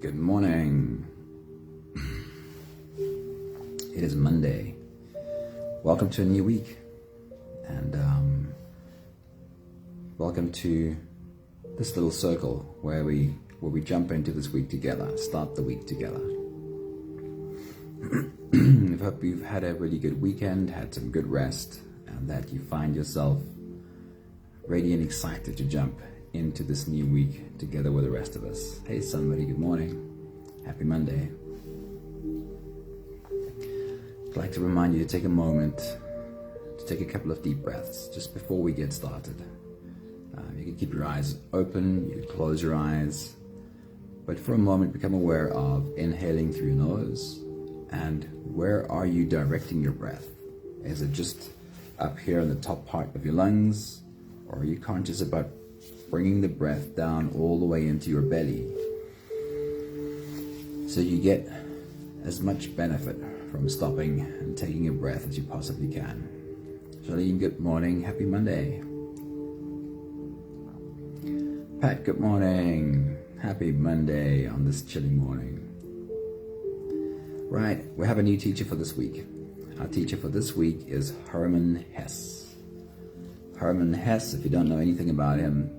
Good morning. It is Monday. Welcome to a new week, and welcome to this little circle where we jump into this week together, start the week together. I hope you've had a really good weekend, had some good rest, and that you find yourself ready and excited to jump into this new week together with the rest of us. Hey somebody, good morning. Happy Monday. I'd like to remind you to take a moment to take a couple of deep breaths just before we get started. You can keep your eyes open, you can close your eyes, but for a moment become aware of inhaling through your nose, and where are you directing your breath? Is it just up here in the top part of your lungs, or are you conscious about bringing the breath down all the way into your belly so you get as much benefit from stopping and taking a breath as you possibly can? Charlene, good morning. Happy Monday. Pat, good morning. Happy Monday on this chilly morning. Right, we have a new teacher for this week. Our teacher for this week is Hermann Hesse. Hermann Hesse, if you don't know anything about him,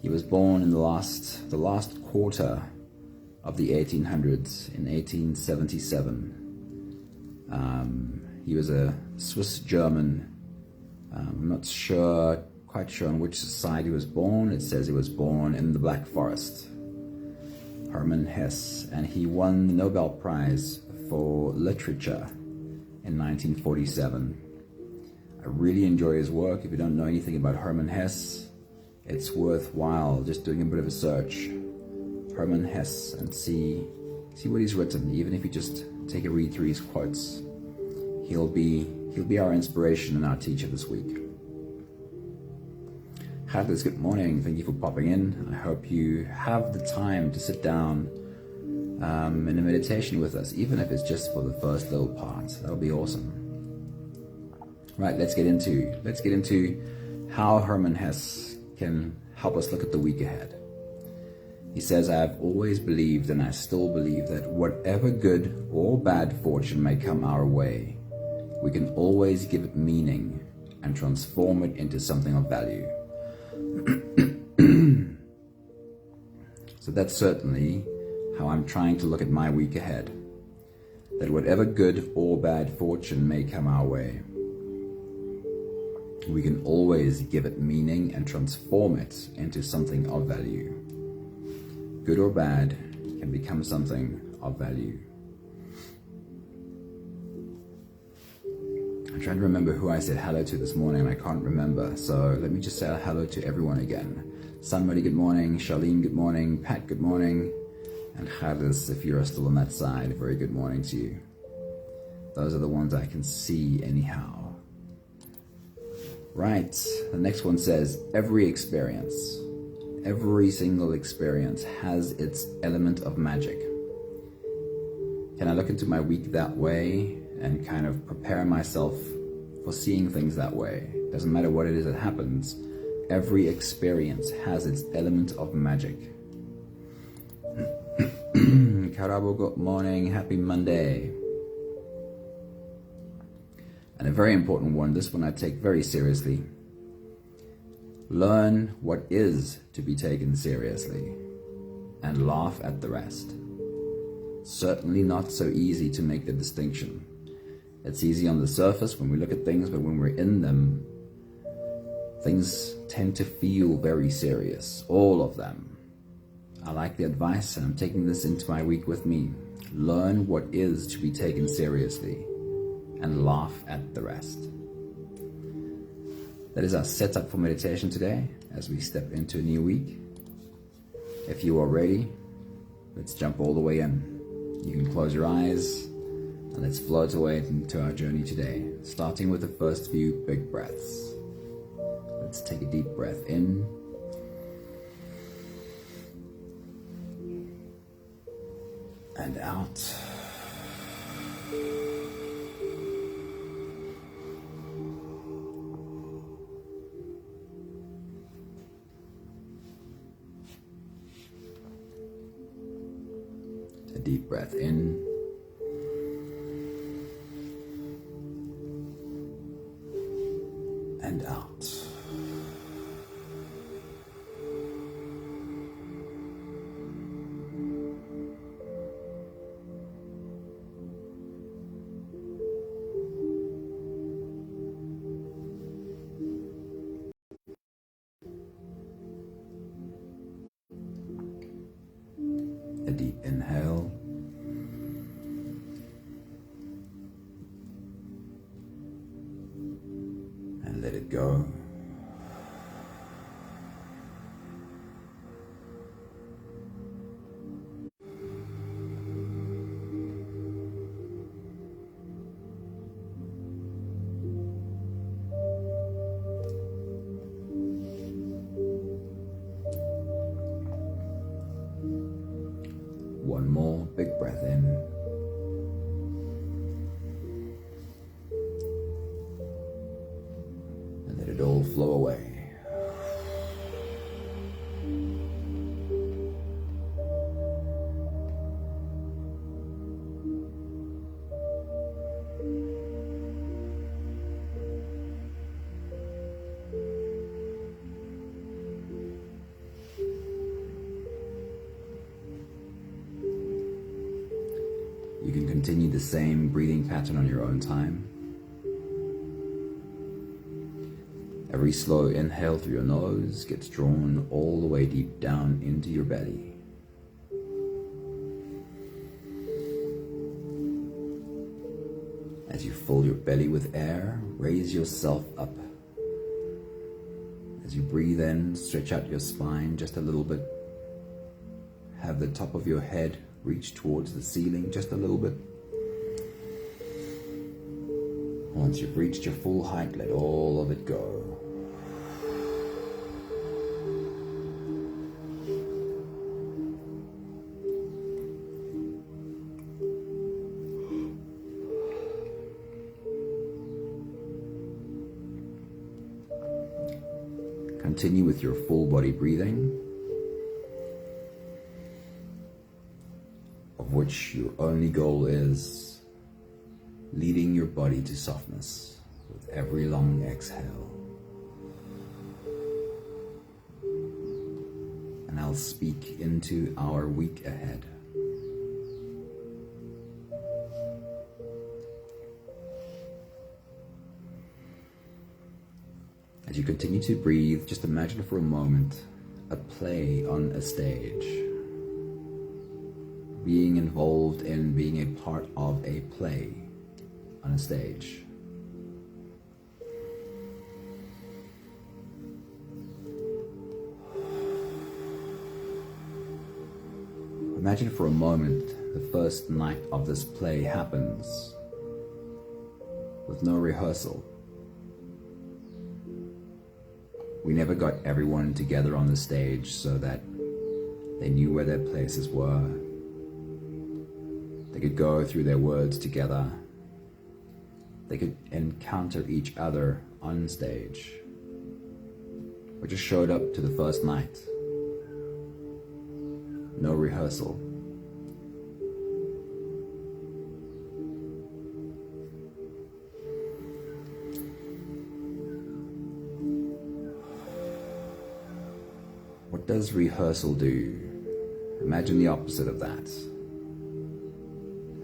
he was born in the last quarter of the 1800s in 1877. He was a Swiss German. I'm not quite sure on which side he was born. It says he was born in the Black Forest. Hermann Hesse, and he won the Nobel Prize for Literature in 1947. I really enjoy his work. If you don't know anything about Hermann Hesse, it's worthwhile just doing a bit of a search. Hermann Hesse, and see what he's written. Even if you just take a read through his quotes, he'll be our inspiration and our teacher this week. Hadlis, good morning. Thank you for popping in. I hope you have the time to sit down in a meditation with us, even if it's just for the first little part. That'll be awesome. Right, let's get into how Hermann Hesse can help us look at the week ahead. He says, I have always believed, and I still believe, that whatever good or bad fortune may come our way, we can always give it meaning and transform it into something of value. So that's certainly how I'm trying to look at my week ahead. That whatever good or bad fortune may come our way, we can always give it meaning and transform it into something of value. Good or bad can become something of value. I'm trying to remember who I said hello to this morning, and I can't remember. So let me just say hello to everyone again. Somebody, good morning. Charlene, good morning. Pat, good morning. And Hadis, if you're still on that side, very good morning to you. Those are the ones I can see anyhow. Right, the next one says, every single experience has its element of magic. Can I look into my week that way and kind of prepare myself for seeing things that way? Doesn't matter what it is that happens, every experience has its element of magic. Karabo, good morning, happy Monday. And a very important one, this one I take very seriously. Learn what is to be taken seriously and laugh at the rest. Certainly not so easy to make the distinction. It's easy on the surface when we look at things, but when we're in them, things tend to feel very serious, all of them. I like the advice, and I'm taking this into my week with me. Learn what is to be taken seriously and laugh at the rest. That is our setup for meditation today as we step into a new week. If you are ready, let's jump all the way in. You can close your eyes and let's float away into our journey today, starting with the first few big breaths. Let's take a deep breath in and out. A deep breath in. And out. A deep inhale. And let it go. One more big breath in. And let it all flow away. You can continue the same breathing pattern on your own time. Every slow inhale through your nose gets drawn all the way deep down into your belly. As you fill your belly with air, raise yourself up. As you breathe in, stretch out your spine just a little bit. Have the top of your head reach towards the ceiling just a little bit. Once you've reached your full height, let all of it go. Continue with your full body breathing, of which your only goal is leading your body to softness with every long exhale. And I'll speak into our week ahead. As you continue to breathe, just imagine for a moment a play on a stage. Being involved in being a part of a play on a stage. Imagine for a moment the first night of this play happens with no rehearsal. We never got everyone together on the stage so that they knew where their places were. They could go through their words together. They could encounter each other on stage. We just showed up to the first night. No rehearsal. What does rehearsal do? Imagine the opposite of that.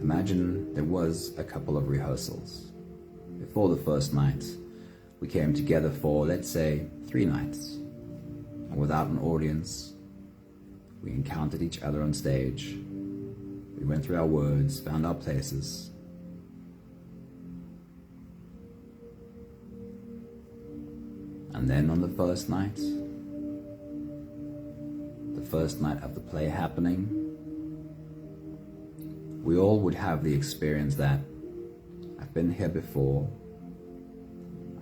Imagine there was a couple of rehearsals. Before the first night, we came together for, let's say, 3 nights. And without an audience, we encountered each other on stage. We went through our words, found our places. And then on the first night of the play happening, we all would have the experience that I've been here before,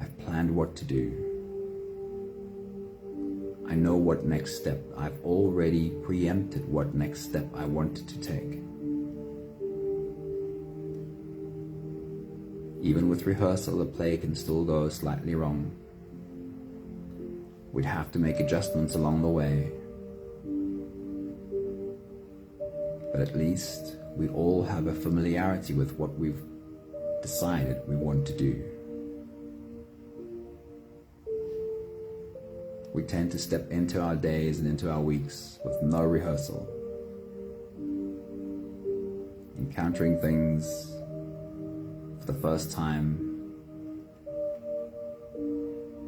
I've planned what to do, I know what next step, I've already preempted what next step I wanted to take. Even with rehearsal, the play can still go slightly wrong. We'd have to make adjustments along the way. but at least we all have a familiarity with what we've decided we want to do. We tend to step into our days and into our weeks with no rehearsal, encountering things for the first time.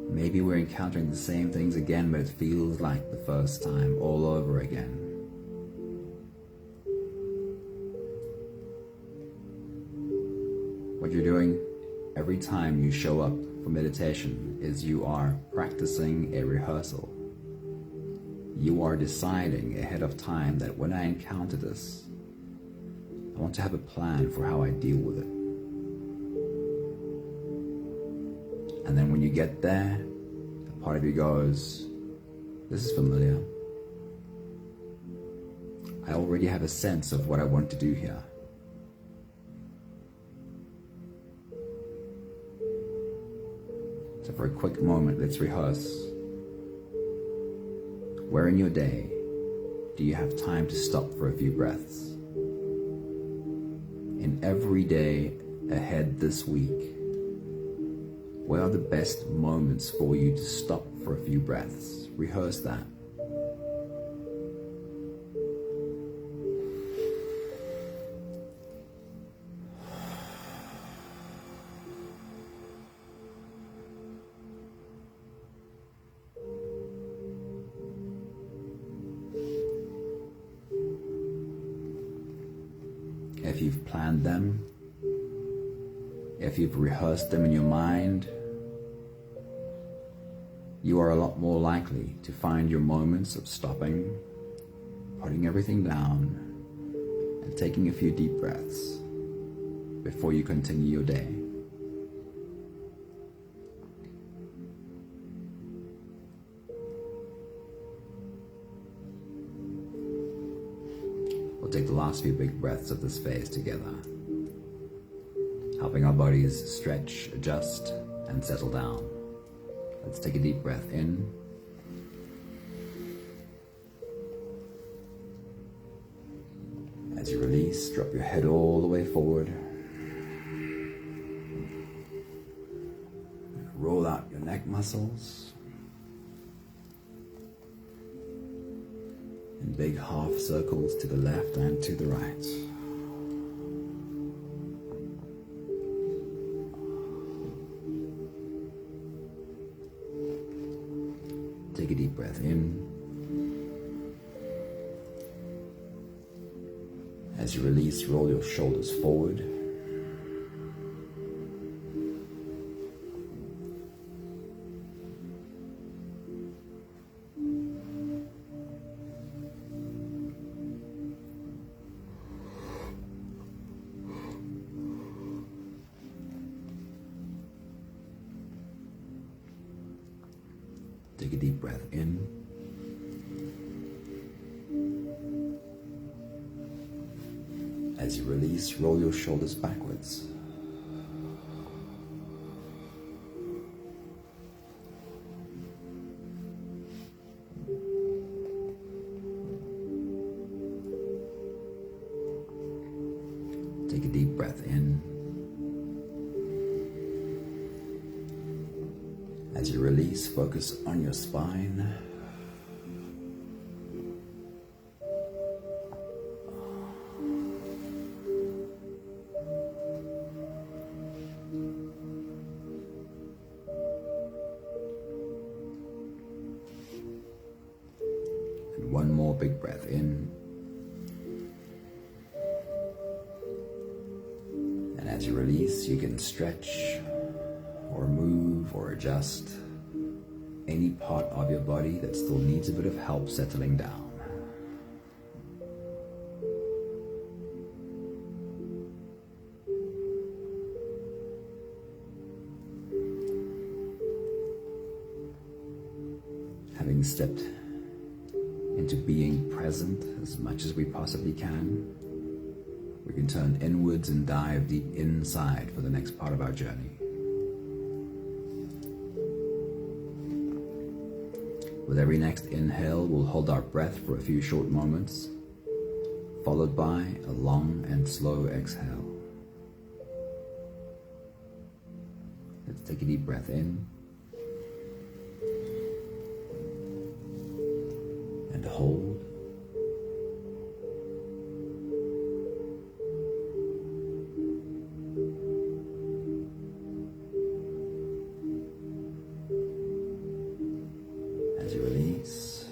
Maybe we're encountering the same things again, but it feels like the first time all over again. What you're doing every time you show up for meditation is you are practicing a rehearsal. You are deciding ahead of time that when I encounter this, I want to have a plan for how I deal with it. And then when you get there, a part of you goes, this is familiar. I already have a sense of what I want to do here. So for a quick moment, let's rehearse. Where in your day do you have time to stop for a few breaths? In every day ahead this week, where are the best moments for you to stop for a few breaths? Rehearse that. If you've planned them, if you've rehearsed them in your mind, you are a lot more likely to find your moments of stopping, putting everything down, and taking a few deep breaths before you continue your day. We'll take the last few big breaths of this phase together, helping our bodies stretch, adjust, and settle down. Let's take a deep breath in. As you release, drop your head all the way forward. Roll out your neck muscles in big half circles to the left and to the right. Take a deep breath in. As you release, roll your shoulders forward. Take a deep breath in. As you release, roll your shoulders backwards. Take a deep breath in. As you release, focus on your spine. And one more big breath in. And as you release, you can stretch or move or adjust any part of your body that still needs a bit of help settling down. Having stepped into being present as much as we possibly can, we can turn inwards and dive deep inside for the next part of our journey. With every next inhale, we'll hold our breath for a few short moments, followed by a long and slow exhale. Let's take a deep breath in and hold. As you release,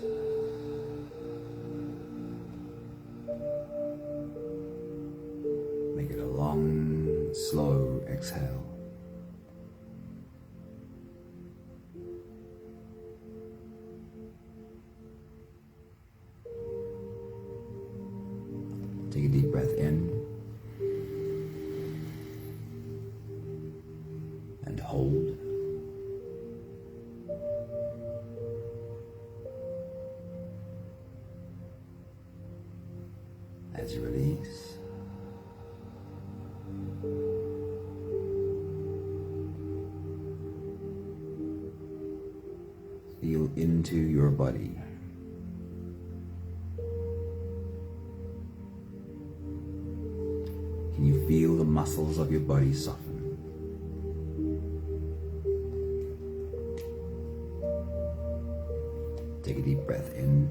make it a long, slow exhale. Take a deep breath in and hold. As you release, feel into your body. Can you feel the muscles of your body soften? Take a deep breath in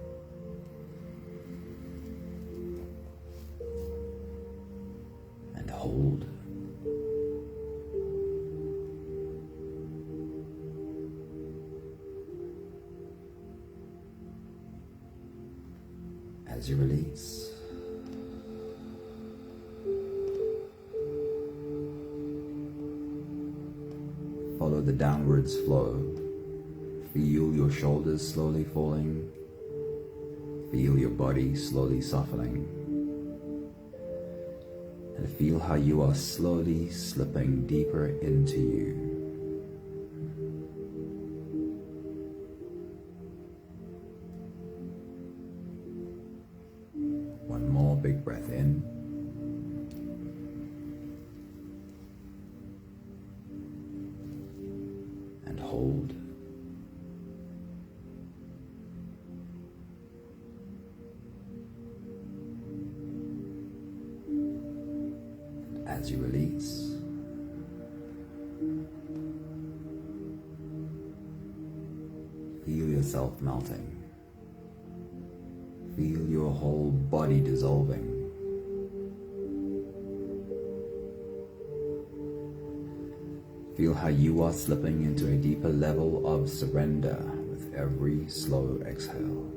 and hold. As you release, follow the downwards flow. Feel your shoulders slowly falling. Feel your body slowly softening. And feel how you are slowly slipping deeper into you. One more big breath in. And hold. As you release, feel yourself melting. Feel your whole body dissolving. Feel how you are slipping into a deeper level of surrender with every slow exhale.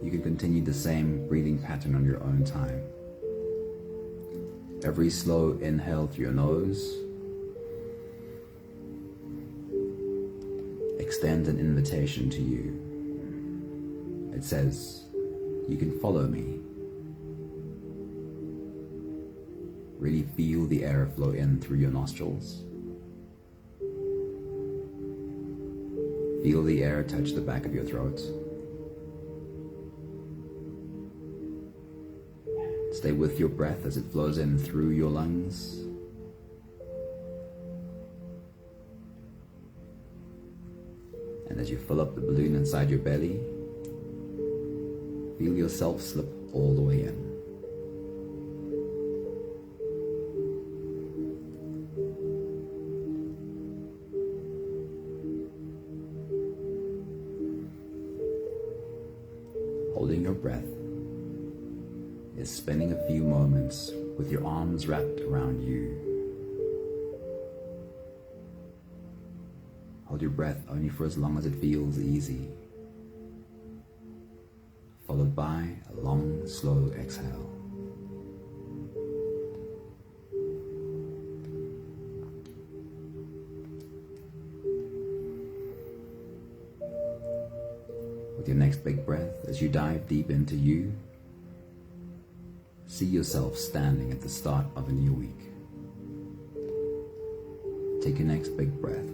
You can continue the same breathing pattern on your own time. Every slow inhale through your nose extends an invitation to you. It says, you can follow me. Really feel the air flow in through your nostrils. Feel the air touch the back of your throat. Stay with your breath as it flows in through your lungs. And as you fill up the balloon inside your belly, feel yourself slip all the way in. Holding your breath is spending a few moments with your arms wrapped around you. Hold your breath only for as long as it feels easy, followed by a long, slow exhale. With your next next big breath as you dive deep into you. See yourself standing at the start of a new week. Take your next big breath.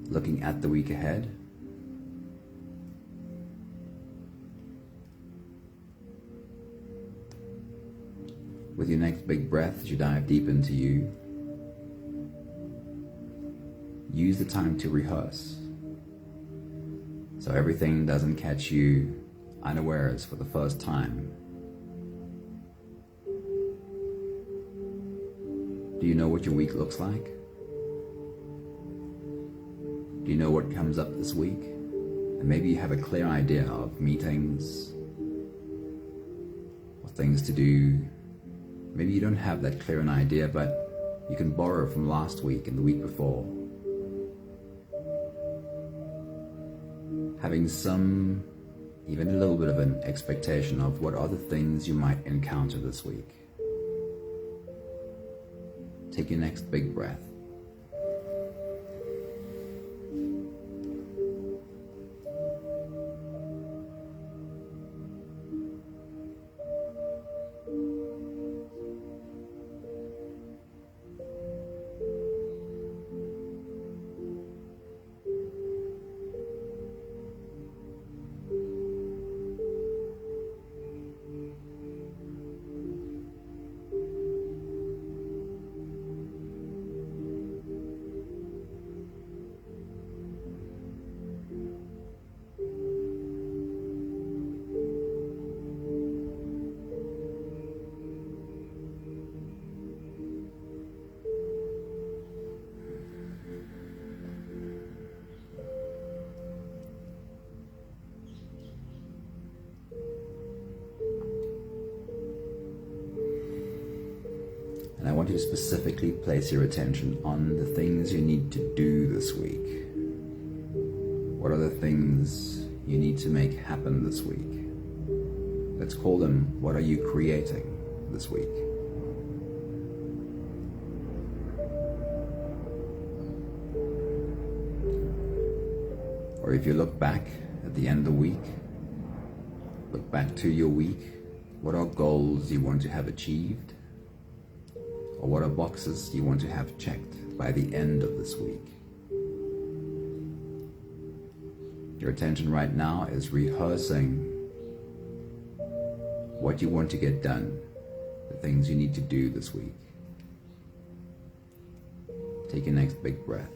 Looking at the week ahead, with your next big breath as you dive deep into you, use the time to rehearse so everything doesn't catch you unawares for the first time. Do you know what your week looks like? Do you know what comes up this week? And maybe you have a clear idea of meetings or things to do. Maybe you don't have that clear an idea, but you can borrow from last week and the week before. Having some, even a little bit of an expectation of what other things you might encounter this week. Take your next big breath. And I want you to specifically place your attention on the things you need to do this week. What are the things you need to make happen this week? Let's call them, what are you creating this week? Or if you look back at the end of the week, look back to your week, what are goals you want to have achieved? Or what are boxes you want to have checked by the end of this week? Your attention right now is rehearsing what you want to get done, the things you need to do this week. Take your next big breath.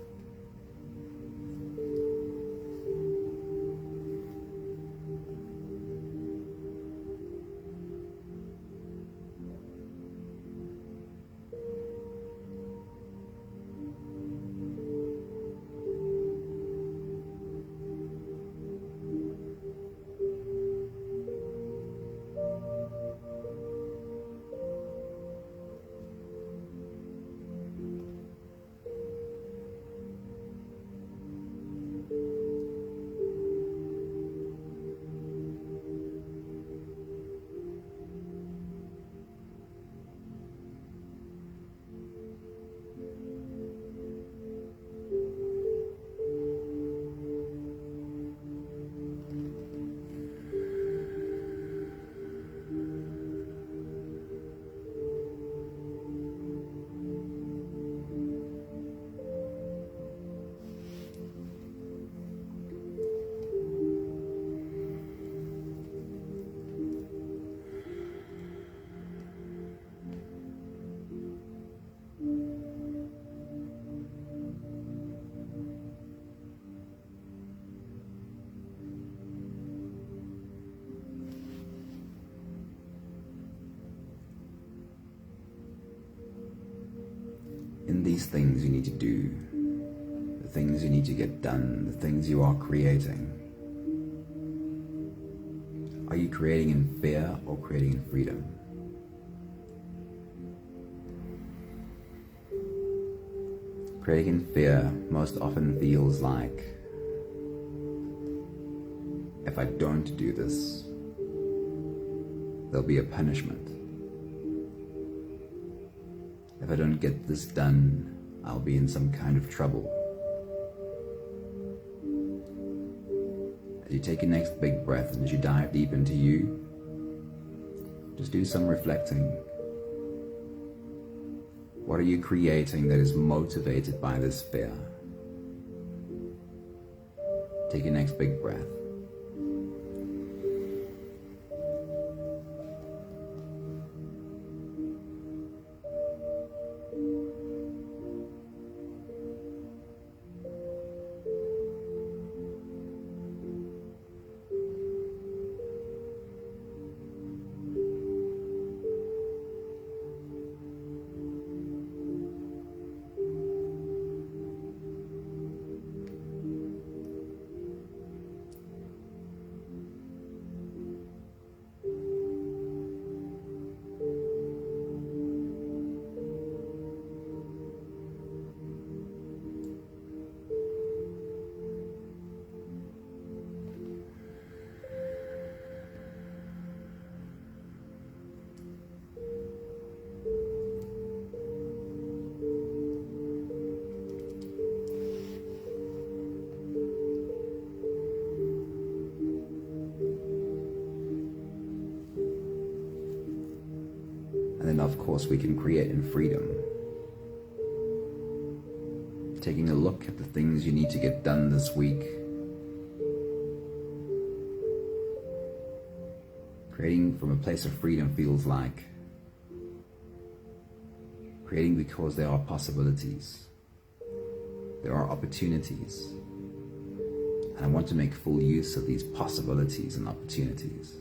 in these things you need to do, the things you need to get done, the things you are creating, are you creating in fear or creating in freedom? Creating in fear most often feels like, if I don't do this, there'll be a punishment. If I don't get this done, I'll be in some kind of trouble. As you take your next big breath and as you dive deep into you, just do some reflecting. What are you creating that is motivated by this fear? Take your next big breath. And then of course we can create in freedom. Taking a look at the things you need to get done this week. Creating from a place of freedom feels like creating because there are possibilities. There are opportunities. And I want to make full use of these possibilities and opportunities.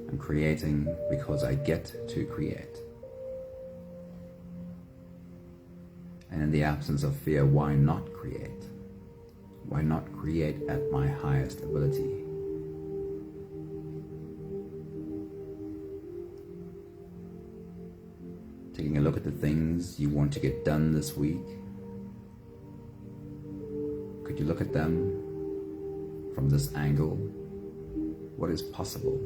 I'm creating because I get to create. And in the absence of fear, why not create? Why not create at my highest ability? Taking a look at the things you want to get done this week. Could you look at them from this angle? What is possible?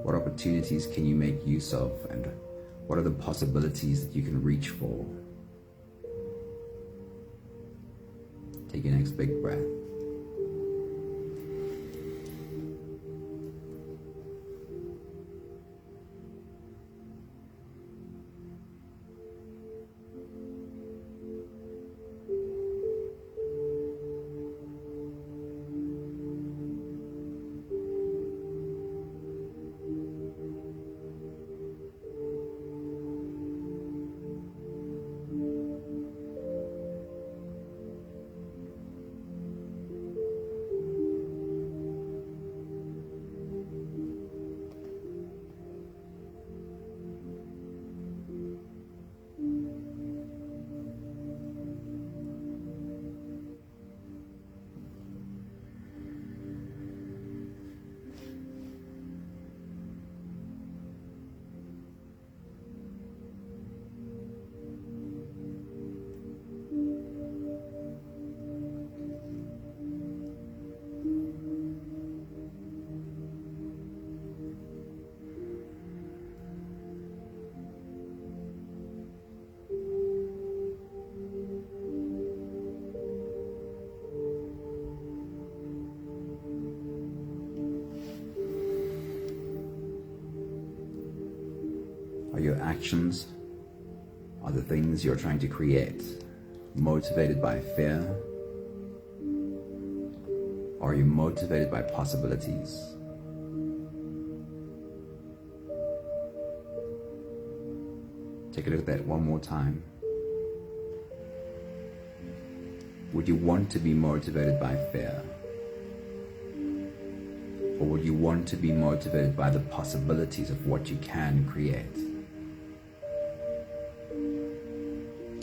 What opportunities can you make use of, and what are the possibilities that you can reach for? Take your next big breath. Are your actions, are the things you're trying to create, motivated by fear? Or are you motivated by possibilities? Take a look at that one more time. Would you want to be motivated by fear? Or would you want to be motivated by the possibilities of what you can create?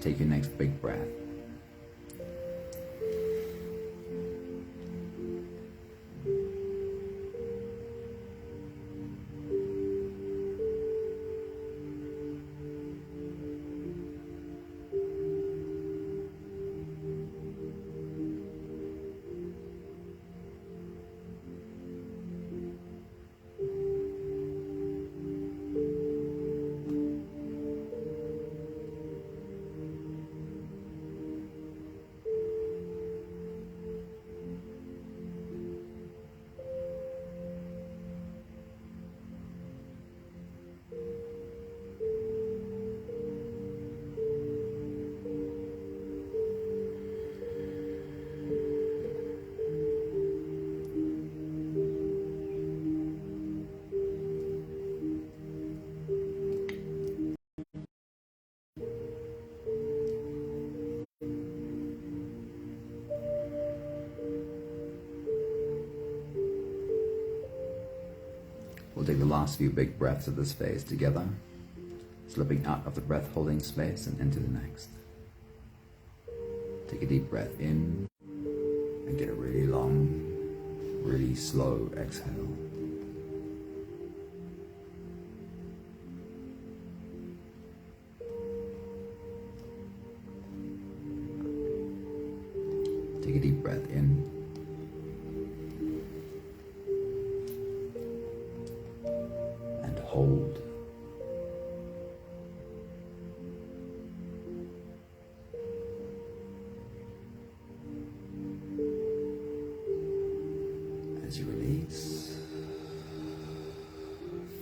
take your next big breath. We'll take the last few big breaths of this phase together, slipping out of the breath holding space and into the next. Take a deep breath in and get a really long, really slow exhale. Take a deep breath in. And hold. As you release,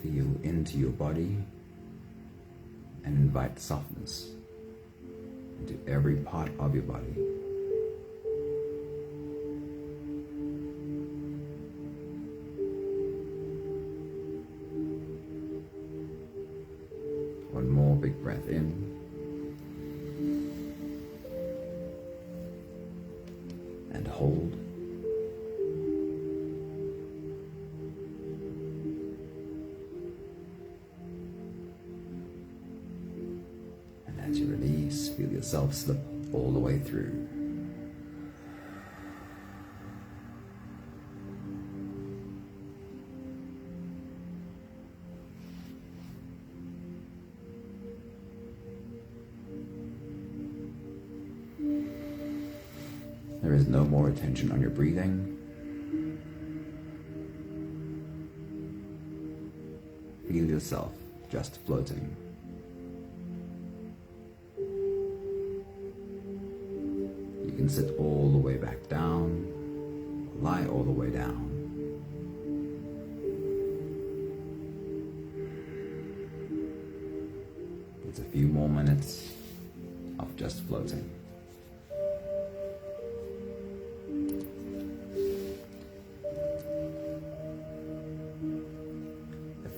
feel into your body and invite softness into every part of your body. One more big breath in. And hold. And as you release, feel yourself slip all the way through. There is no more attention on your breathing. Feel yourself just floating. You can sit all the way back down, lie all the way down. It's a few more minutes of just floating.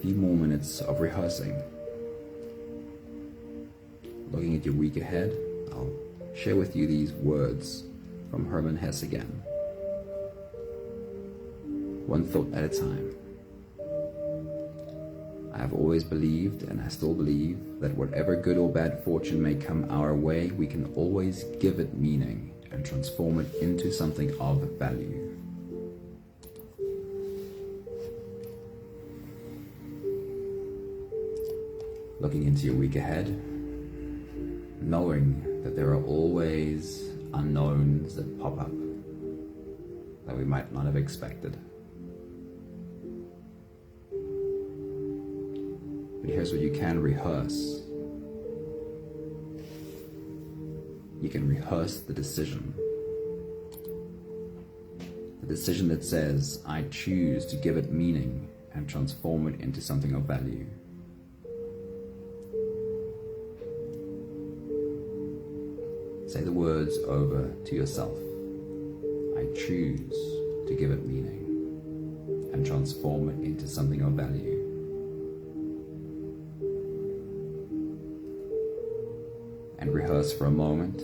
Few more minutes of rehearsing. Looking at your week ahead, I'll share with you these words from Hermann Hesse again. One thought at a time. I have always believed, and I still believe, that whatever good or bad fortune may come our way, we can always give it meaning and transform it into something of value. Looking into your week ahead, knowing that there are always unknowns that pop up that we might not have expected. But here's what you can rehearse. You can rehearse the decision. The decision that says, I choose to give it meaning and transform it into something of value. Say the words over to yourself. I choose to give it meaning and transform it into something of value. And rehearse for a moment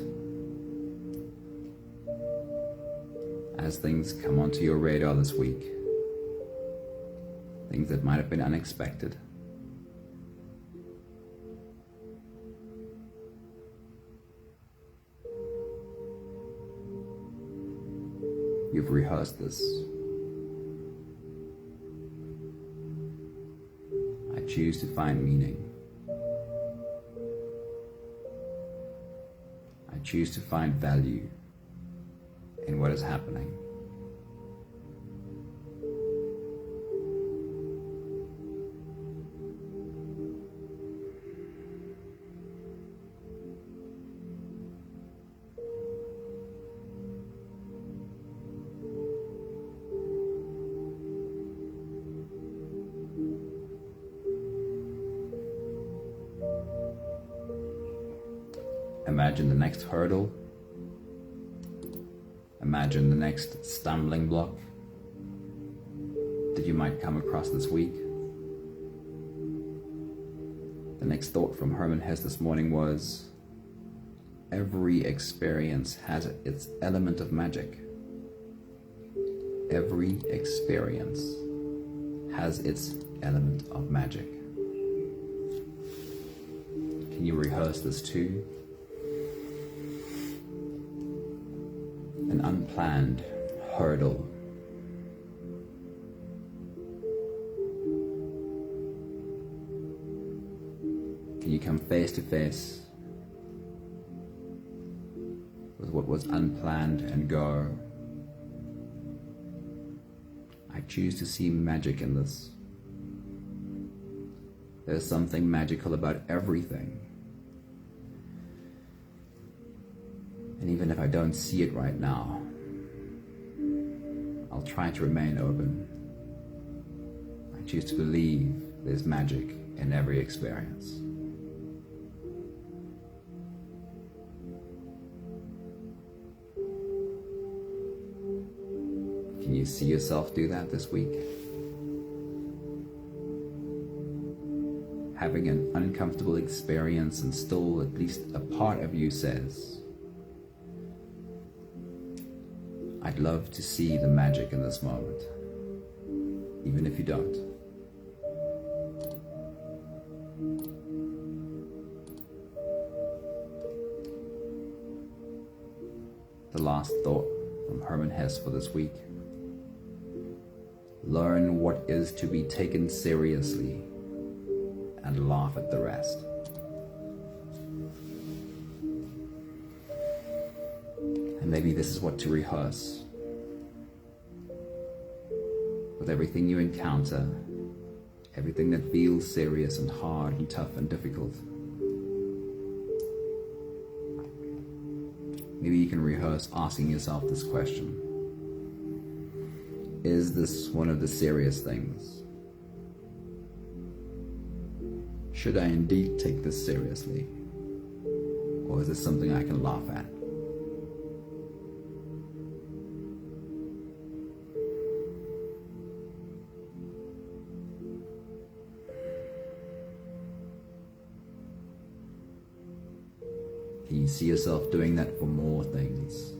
as things come onto your radar this week. Things that might have been unexpected. You've rehearsed this. I choose to find meaning. I choose to find value in what is happening. Imagine the next hurdle. Imagine the next stumbling block that you might come across this week. The next thought from Hermann Hesse this morning was, every experience has its element of magic. Every experience has its element of magic. Can you rehearse this too? An unplanned hurdle. Can you come face to face with what was unplanned and go, I choose to see magic in this. There's something magical about everything. And even if I don't see it right now, I'll try to remain open. I choose to believe there's magic in every experience. Can you see yourself do that this week? Having an uncomfortable experience and still at least a part of you says, I'd love to see the magic in this moment, even if you don't. The last thought from Hermann Hesse for this week. Learn what is to be taken seriously and laugh at the rest. And maybe this is what to rehearse. With everything you encounter, everything that feels serious and hard and tough and difficult, maybe you can rehearse asking yourself this question. Is this one of the serious things? Should I indeed take this seriously? Or is this something I can laugh at? Can you see yourself doing that for more things?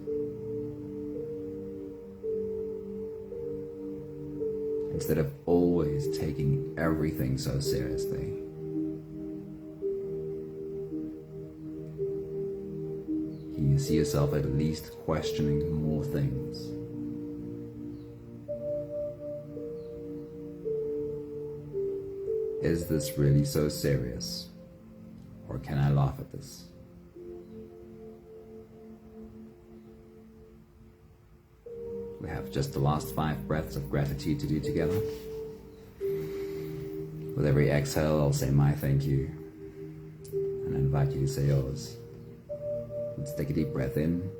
Instead of always taking everything so seriously. Can you see yourself at least questioning more things? Is this really so serious? Or can I laugh at this? We have just the last 5 breaths of gratitude to do together. With every exhale, I'll say my thank you, and I invite you to say yours. Let's take a deep breath in.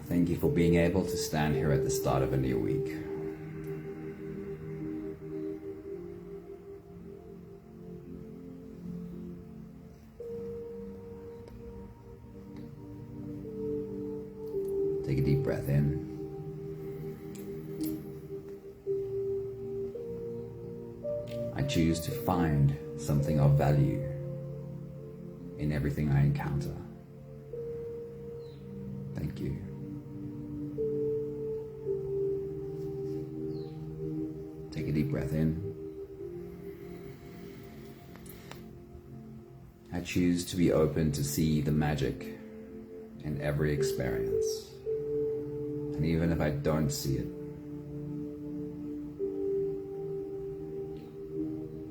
Thank you for being able to stand here at the start of a new week. Take a deep breath in. I choose to find something of value in everything I encounter. Thank you. Take a deep breath in. I I choose to be open to see the magic in every experience. And even if I don't see it,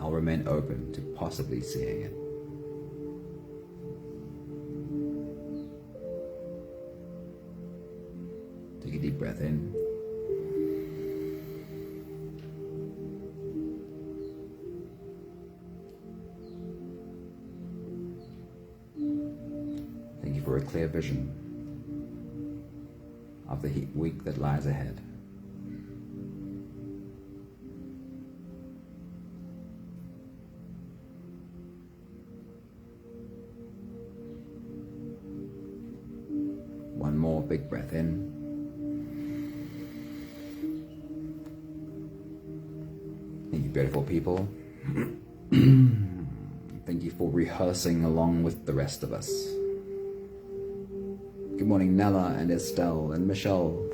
I'll remain open to possibly seeing it. Take a deep breath in. Thank you for a clear vision of the week that lies ahead. One more big breath in. Thank you, beautiful people. Thank you for rehearsing along with the rest of us. Good morning, Nella and Estelle and Michelle.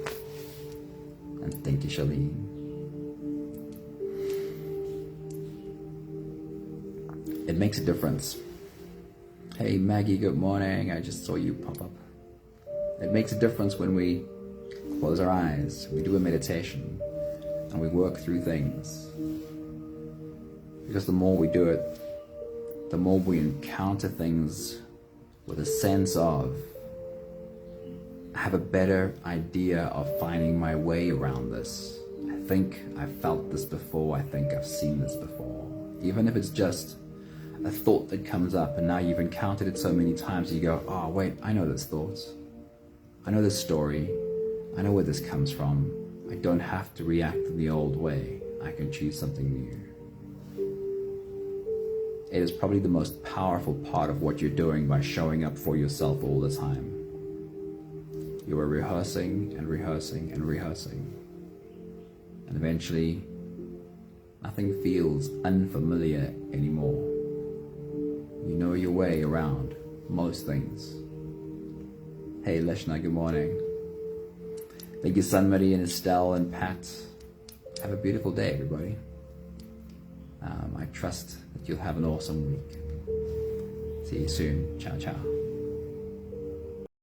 And thank you, Charlene. It makes a difference. Hey, Maggie, good morning. I just saw you pop up. It makes a difference when we close our eyes, we do a meditation, and we work through things. Because the more we do it, the more we encounter things with a sense of, I have a better idea of finding my way around this. I think I've felt this before. I think I've seen this before. Even if it's just a thought that comes up and now you've encountered it so many times, you go, oh wait, I know this thought. I know this story. I know where this comes from. I don't have to react in the old way. I can choose something new. It is probably the most powerful part of what you're doing by showing up for yourself all the time. You are rehearsing and rehearsing and rehearsing. And eventually, nothing feels unfamiliar anymore. You know your way around most things. Hey, Leshna, good morning. Thank you, Sunmarie and Estelle and Pat. Have a beautiful day, everybody. I trust that you'll have an awesome week. See you soon. Ciao, ciao.